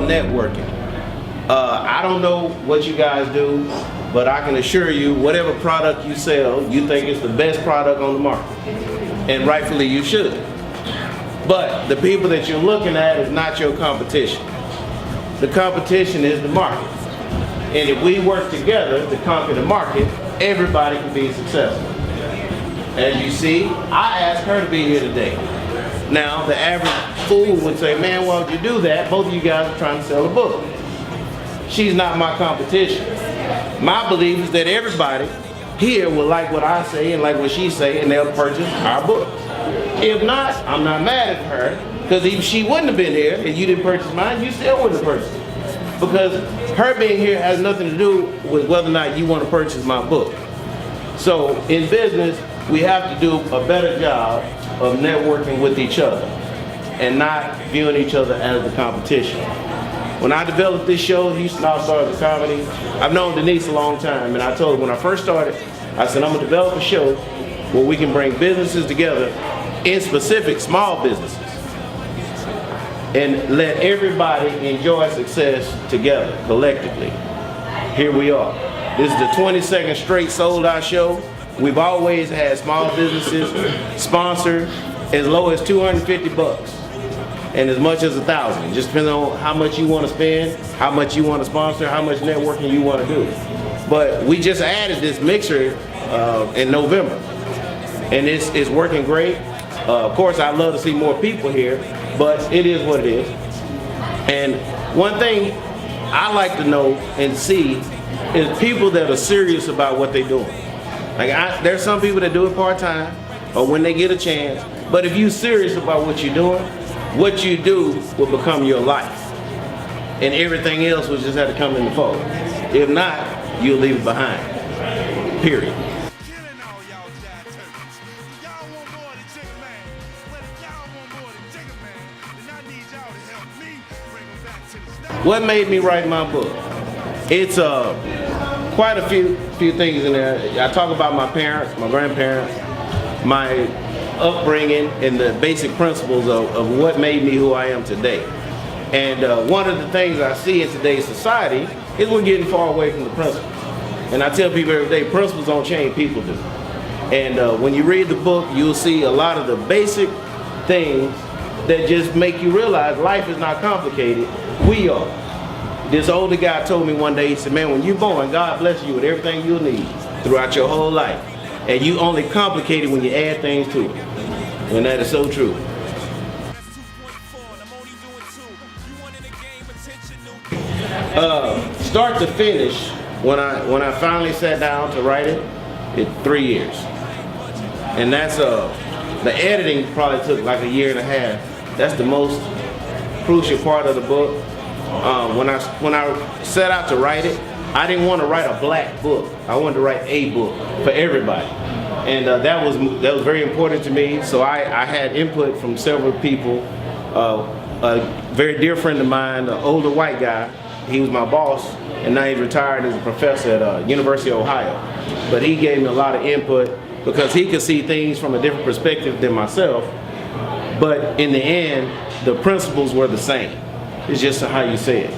called networking. I don't know what you guys do, but I can assure you, whatever product you sell, you think it's the best product on the market. And rightfully you should. But the people that you're looking at is not your competition. The competition is the market. And if we work together to conquer the market, everybody can be successful. As you see, I asked her to be here today. Now, the average fool would say, man, why would you do that? Both of you guys are trying to sell a book. She's not my competition. My belief is that everybody here will like what I say and like what she say, and they'll purchase our book. If not, I'm not mad at her, because if she wouldn't have been here and you didn't purchase mine, you still wouldn't have purchased it. Because her being here has nothing to do with whether or not you want to purchase my book. So in business, we have to do a better job of networking with each other and not viewing each other as the competition. When I developed this show, Houston All-Stars of Comedy, I've known Denise a long time, and I told her when I first started, I said, I'm going to develop a show where we can bring businesses together, in specific small businesses, and let everybody enjoy success together, collectively. Here we are. This is the 22nd straight sold out show. We've always had small businesses sponsored as low as $250 and as much as $1,000. It just depends on how much you want to spend, how much you want to sponsor, how much networking you want to do. But we just added this mixer in November, and it's working great. Of course, I'd love to see more people here, but it is what it is. And one thing I like to know and see is people that are serious about what they're doing. Like there's some people that do it part-time or when they get a chance, but if you're serious about what you're doing, what you do will become your life. And everything else will just have to come in the fold. If not, you'll leave it behind. Period. What made me write my book? It's quite a few things in there. I talk about my parents, my grandparents, my upbringing, and the basic principles of what made me who I am today. And one of the things I see in today's society is we're getting far away from the principles. And I tell people every day, principles don't change, people do. And when you read the book, you'll see a lot of the basic things that just make you realize life is not complicated. We are. This older guy told me one day, he said, man, when you're born, God bless you with everything you'll need throughout your whole life. And you only complicate it when you add things to it. And that is so true. Start to finish, when I finally sat down to write it 3 years. And that's, the editing probably took like 1.5 years. That's the most crucial part of the book. When I set out to write it, I didn't want to write a black book. I wanted to write a book for everybody. And that was very important to me. So I had input from several people. A very dear friend of mine, an older white guy, he was my boss, and now he's retired as a professor at University of Ohio. But he gave me a lot of input because he could see things from a different perspective than myself. But in the end, the principles were the same. It's just how you say it.